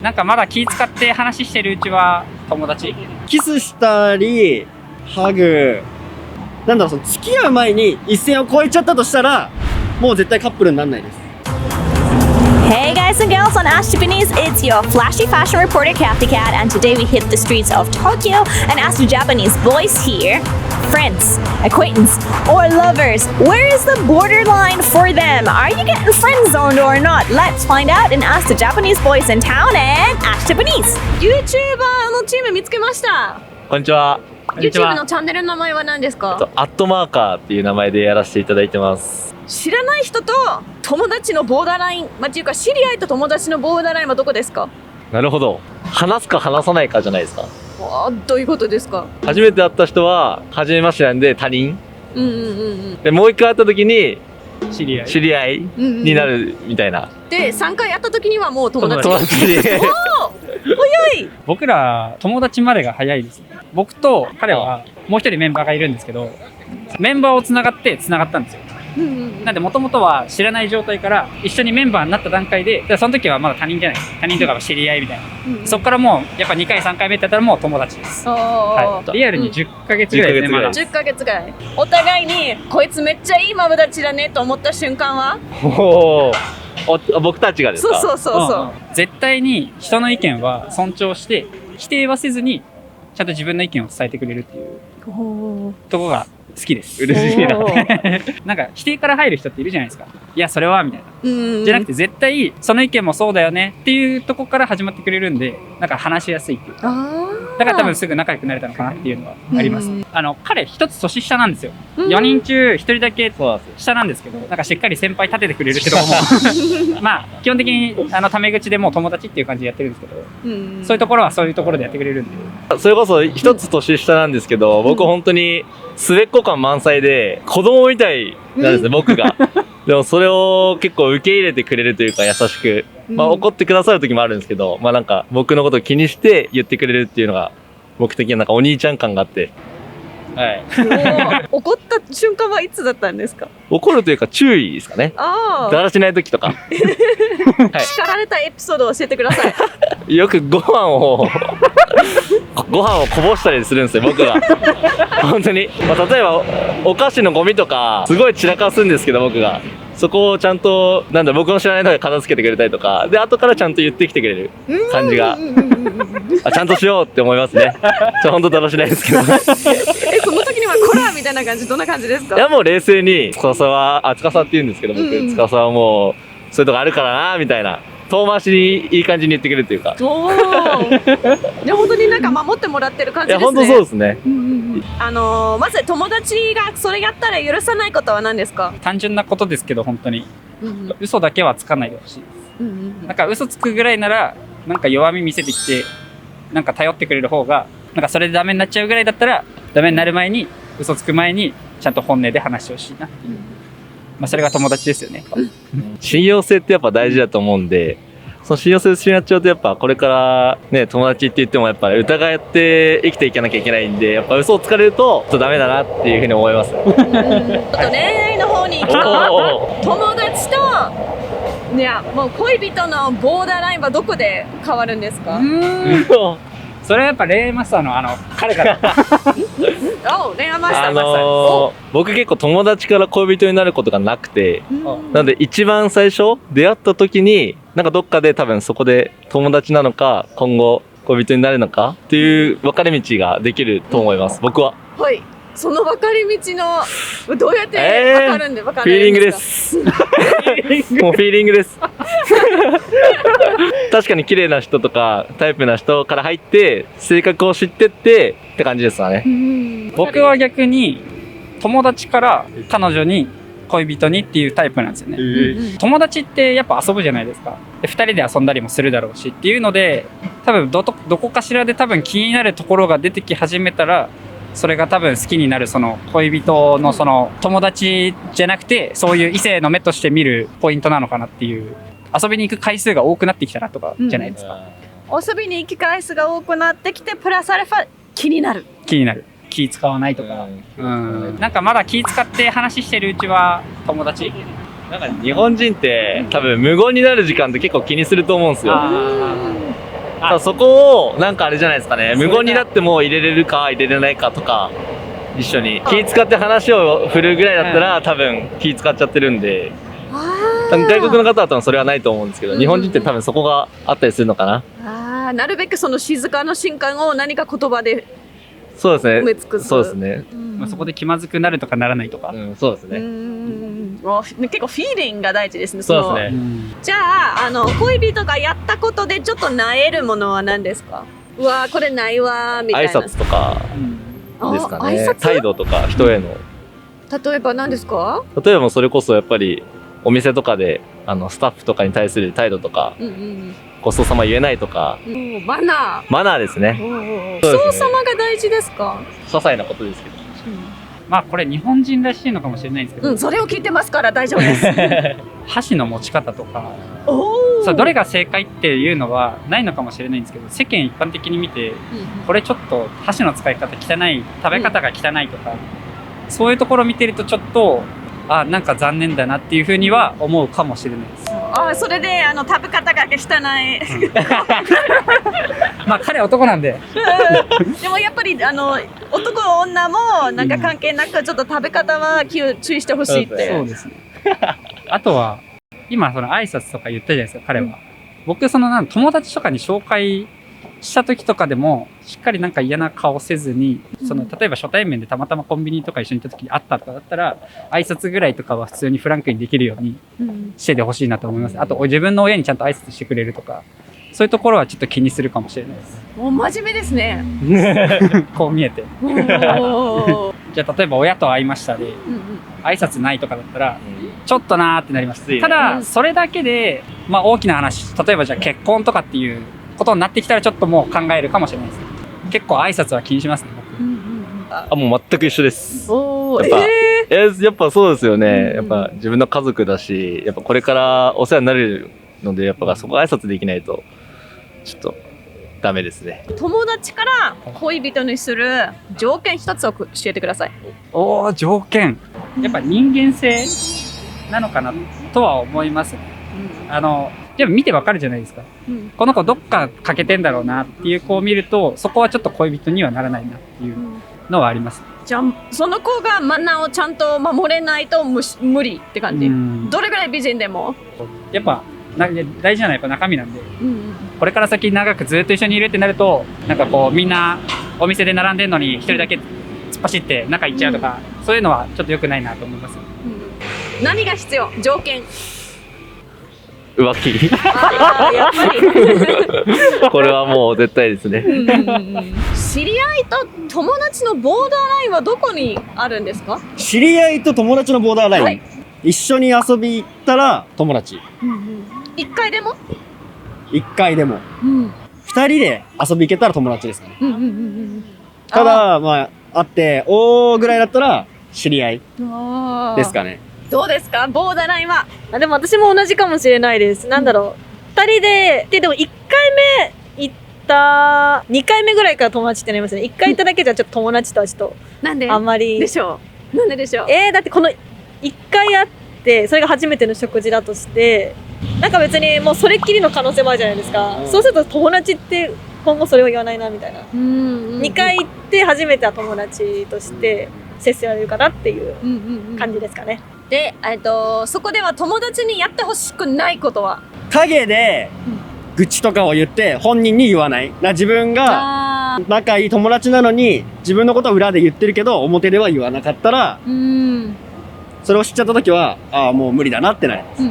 なんかまだ気使って話してるうちは友達？キスしたり、ハグ、なんだろう、その付き合う前に一線を越えちゃったとしたら、もう絶対カップルにならないです。Hey guys and gals on Ask Japanese, it's your flashy fashion reporter Cathy Cat, and today we hit the streets of Tokyo and ask the Japanese boys here, friends, acquaintance, or lovers, where is the borderline for them? Are you getting friend-zoned or not? Let's find out and ask the Japanese boys in town and Ask Japanese. YouTuber のチーム見つけました。こんにちは。YouTube のチャンネルの名前は何ですか？アットマーカーっていう名前でやらせていただいてます。知らない人と友達のボーダーライン、っていうか知り合いと友達のボーダーラインはどこですか？なるほど。話すか話さないかじゃないですか。どういうことですか？初めて会った人は初めましてなんで他人。でもう一回会った時に知り合いになるみたいな。で3回会った時にはもう友達。友達。早い。僕ら友達までが早いですね。僕と彼はもう一人メンバーがいるんですけど、メンバーをつながってつながったんですよ。なんでもともとは知らない状態から一緒にメンバーになった段階で、その時はまだ他人じゃないです。他人とか知り合いみたいな、そこからもうやっぱ2回3回目ってやったらもう友達です。はい、リアルに10ヶ月ぐらいですね。まだ10ヶ月ぐらい。お互いにこいつめっちゃいいマブダチだねと思った瞬間は？僕たちがですか？そう。絶対に人の意見は尊重して否定はせずにちゃんと自分の意見を伝えてくれるっていうとこが好きです。嬉しいな。なんか否定から入る人っているじゃないですか。いやそれはみたいな。じゃなくて絶対その意見もそうだよねっていうとこから始まってくれるんで、なんか話しやすいっていうか。だから多分すぐ仲良くなれたのかなっていうのはあります。彼一つ年下なんですよ。4人中1人だけ下なんですけど、なんかしっかり先輩立ててくれるってとこもまあ基本的にタメ口でもう友達っていう感じでやってるんですけど、そういうところはそういうところでやってくれるんで。それこそ一つ年下なんですけど、僕本当に末っ子感満載で子供みたいなんですね、僕が。でもそれを結構受け入れてくれるというか優しく、怒ってくださる時もあるんですけど、なんか僕のことを気にして言ってくれるっていうのが僕的にはなんかお兄ちゃん感があって。はい。怒った瞬間はいつだったんですか？怒るというか注意ですかね。だらしない時とか。はい。叱られたエピソードを教えてください。よくご飯をこぼしたりするんですよ、僕が。本当に。例えばお菓子のゴミとかすごい散らかすんですけど、僕が。そこをちゃんと僕の知らない中で片付けてくれたりとかで、後からちゃんと言ってきてくれる感じがちゃんとしようって思いますね。本当だらしないですけど。その時にはコラーみたいな感じ、どんな感じですか？いやもう冷静に司って言うんですけど、僕司はもうそういうとこあるからなみたいな、遠回しにいい感じに言ってくれるというか。で本当になんか守ってもらってる感じですね。いや本当そうですね。まず友達がそれやったら許さないことは何ですか？単純なことですけど本当に、嘘だけはつかないでほしいです。なんか嘘つくぐらいならなんか弱み見せてきてなんか頼ってくれる方が、なんかそれでダメになっちゃうぐらいだったらダメになる前に、嘘つく前にちゃんと本音で話してほしいなっていう。それが友達ですよね。信用性ってやっぱ大事だと思うんで、その信用性失っちゃうとやっぱこれからね、友達って言ってもやっぱり疑って生きていかなきゃいけないんで、やっぱ嘘をつかれるとちょっとダメだなっていうふうに思います。ちょっと恋愛の方に行くと、友達といやもう恋人のボーダーラインはどこで変わるんですか？それはやっぱ恋愛マスターの彼から。恋愛マスター。僕結構友達から恋人になることがなくて、なので一番最初出会った時になんかどっかで多分そこで友達なのか今後恋人になるのかっていう分かれ道ができると思います、僕は。はい。その分かれ道のどうやって分かるんで分かるんですか？フィーリングです。もうフィーリングです。確かに綺麗な人とかタイプな人から入って性格を知ってってって感じですかね。僕は逆に友達から彼女に恋人にっていうタイプなんですよね。友達ってやっぱ遊ぶじゃないですか。で2人で遊んだりもするだろうしっていうので、多分どこかしらで多分気になるところが出てき始めたら、それが多分好きになる、その恋人のその友達じゃなくてそういう異性の目として見るポイントなのかなっていう。遊びに行く回数が多くなってきたらとかじゃないですか。遊びに行く回数が多くなってきてプラスアルファ気になる、気使わないとか、なんかまだ気使って話してるうちは友達。なんか日本人って多分無言になる時間って結構気にすると思うんですよ。ただそこをなんかあれじゃないですかね、無言になっても入れれるか入れれないかとか、一緒に気使って話を振るぐらいだったら多分気使っちゃってるんで、外国の方は多分それはないと思うんですけど、日本人って多分そこがあったりするのかな。なるべくその静かな瞬間を何か言葉でそうですね。埋め尽くす。そうですね。まあそこで気まずくなるとかならないとか。そうですね。結構フィーリングが大事ですね。そうですね。じゃあ恋人がやったことでちょっとなえるものは何ですか？うわこれないわみたいな。挨拶とかですかね。挨拶？態度とか人への。例えば何ですか？例えばそれこそやっぱりお店とかでスタッフとかに対する態度とか、ごちそうさま言えないとか、マナーですね。ごちそうさまが大事ですか？些細なことですけど。まあこれ日本人らしいのかもしれないんですけど、それを聞いてますから大丈夫です。箸の持ち方とか、そうどれが正解っていうのはないのかもしれないんですけど、世間一般的に見て、これちょっと箸の使い方汚い、食べ方が汚いとか、そういうところを見てるとちょっとなんか残念だなっていうふうには思うかもしれないです。それで食べ方が汚い。まあ彼は男なんで。でもやっぱり男女もなんか関係なくちょっと食べ方は注意してほしいって。そうですね。あとは今その挨拶とか言ったじゃないですか、彼は。僕友達とかに紹介した時とかでもしっかりなんか嫌な顔せずに、例えば初対面でたまたまコンビニとか一緒に行った時に会ったとかだったら挨拶ぐらいとかは普通にフランクにできるようにしててほしいなと思います。あと自分の親にちゃんと挨拶してくれるとか、そういうところはちょっと気にするかもしれないです。もう真面目ですね。こう見えて。じゃあ例えば親と会いましたで挨拶ないとかだったらちょっとなーってなります。ただそれだけで大きな話、例えばじゃあ結婚とかっていうことになってきたらちょっともう考えるかもしれないです。結構挨拶は気にしますね、僕。もう全く一緒です。やっぱそうですよね。やっぱ自分の家族だし、やっぱこれからお世話になるので、やっぱそこ挨拶できないとちょっとダメですね。友達から恋人にする条件一つを教えてください。条件。やっぱ人間性なのかなとは思いますね。でも見てわかるじゃないですか。この子どっか欠けてんだろうなっていう子を見ると、そこはちょっと恋人にはならないなっていうのはあります。じゃあその子がマナーをちゃんと守れないと無理って感じ。どれぐらい美人でもやっぱ大事なのはやっぱ中身なんで、これから先長くずっと一緒にいるってなると、なんかこうみんなお店で並んでるのに一人だけ突っ走って中行っちゃうとか、そういうのはちょっと良くないなと思います。何が必要？条件。浮気。やっぱり。これはもう絶対ですね。知り合いと友達のボーダーラインはどこにあるんですか？知り合いと友達のボーダーライン、一緒に遊び行ったら友達。一回でも？一回でも。二人で遊び行けたら友達ですかね。ただ会ってぐらいだったら知り合いですかね。どうですかボーダーラインは？でも私も同じかもしれないです。2人でも1回目行った2回目ぐらいから友達ってなりますね。1回行っただけじゃちょっと友達とはちょっとなんであんまりでしょう。なんででしょう。だってこの1回会ってそれが初めての食事だとして、なんか別にもうそれっきりの可能性もあるじゃないですか。そうすると友達って今後それを言わないなみたいな。2回行って初めては友達として接せられるかなっていう感じですかね。で、そこでは友達にやってほしくないことは？影で愚痴とかを言って本人に言わない。自分が仲いい友達なのに自分のことは裏で言ってるけど表では言わなかったら、それを知っちゃった時はもう無理だなってなります。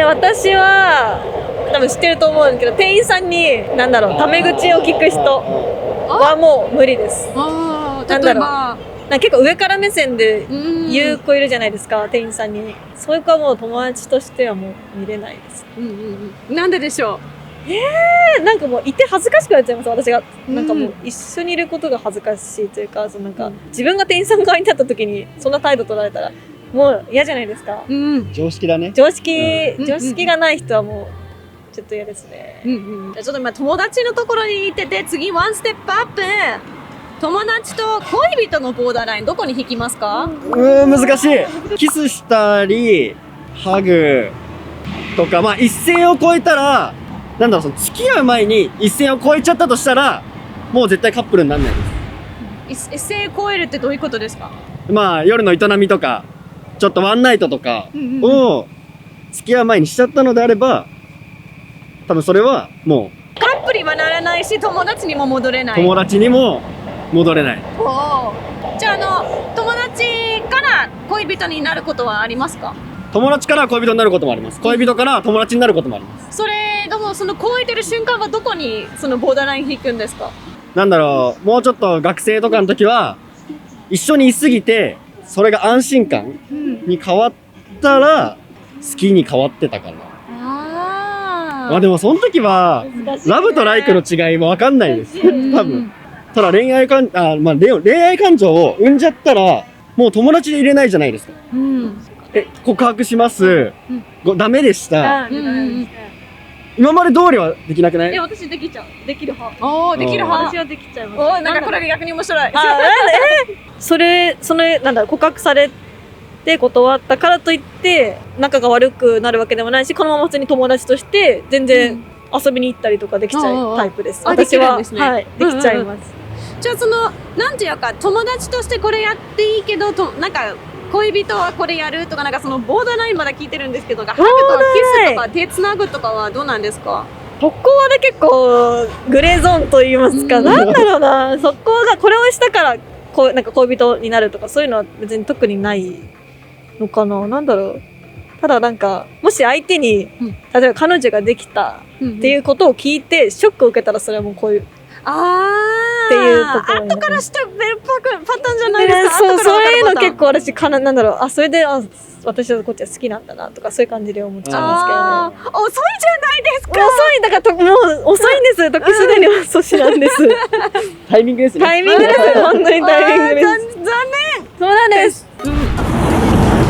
私は多分知ってると思うんですけど、店員さんにタメ口を聞く人はもう無理です。例えば結構上から目線で言う子いるじゃないですか、店員さんに。そういう子はもう友達としてはもう見れないです。なんででしょう？なんかもういて恥ずかしくなっちゃいます、私が。なんかもう一緒にいることが恥ずかしいというか、自分が店員さん側に立った時にそんな態度取られたらもう嫌じゃないですか。常識だね。常識がない人はもうちょっと嫌ですね。じゃあちょっと今友達のところにいてて、次ワンステップアップ。友達と恋人のボーダーラインどこに引きますか？難しい。キスしたりハグとか一線を越えたらなんだろう、その付き合う前に一線を越えちゃったとしたら、もう絶対カップルにならないです。一線超えるってどういうことですか？まあ夜の営みとか、ちょっとワンナイトとかを付き合う前にしちゃったのであれば、多分それはもうカップルにはならないし、友達にも戻れない。友達にも戻れない。じゃあ友達から恋人になることはありますか？友達から恋人になることもあります。恋人から友達になることもあります。それでもその超えてる瞬間はどこにそのボーダーライン引くんですか？なんだろう、もうちょっと学生とかの時は一緒にいすぎてそれが安心感に変わったら好きに変わってたかな。まあでもその時はラブとライクの違いも分かんないです。多分。ただ恋愛感情を生んじゃったらもう友達でいれないじゃないですか。告白します。ダメでした。今まで通りはできなくない？私できちゃう。できる派。できる派。私はできちゃいます。なんかこれ逆に面白い。それなんだ告白されて断ったからといって仲が悪くなるわけでもないし、このまま普通に友達として全然遊びに行ったりとかできちゃうタイプです。私はできちゃいます。じゃあなんていうか友達としてこれやっていいけどなんか恋人はこれやるとかなんかそのボーダーラインまだ聞いてるんですけど、ハグとかキスとか手つなぐとかはどうなんですか？そこはね結構グレーゾーンと言いますか、なんだろうな、そこがこれをしたからなんか恋人になるとかそういうのは別に特にないのかな。なんだろう。ただなんかもし相手に、例えば彼女ができたっていうことを聞いてショックを受けたらそれはもうこういうっていうところに後からしてベルパターンじゃないですか。そういうの結構私なんだろう、それで私はこっちは好きなんだなとかそういう感じで思っちゃうんですけどね。遅いじゃないですか。遅いだからもう遅いんです。時すでに遅しなんです。タイミングですね。タイミングです。本当にタイミングです。残念。そうなんです。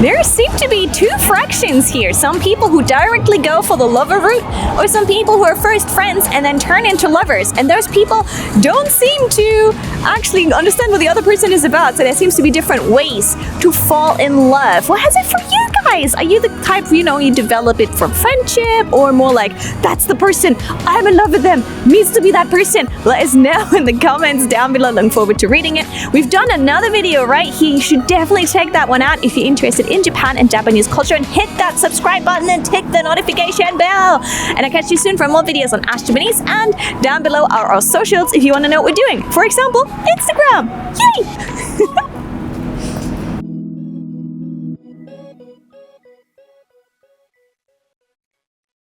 There seem to be two fractions here. Some people who directly go for the lover route, or some people who are first friends and then turn into lovers. And those people don't seem to actually understand what the other person is about. So there seems to be different ways to fall in love. What is it for you guys? Are you the type, you develop it from friendship, or more like, that's the person, I'm in love with them, needs to be that person? Let us know in the comments down below. Looking forward to reading it. We've done another video right here. You should definitely check that one out if you're interested in Japan and Japanese culture, and hit that subscribe button and tick the notification bell. And I'll catch you soon for more videos on Ash Japanese, and down below are our socials if you want to know what we're doing. For example, Instagram. Yay!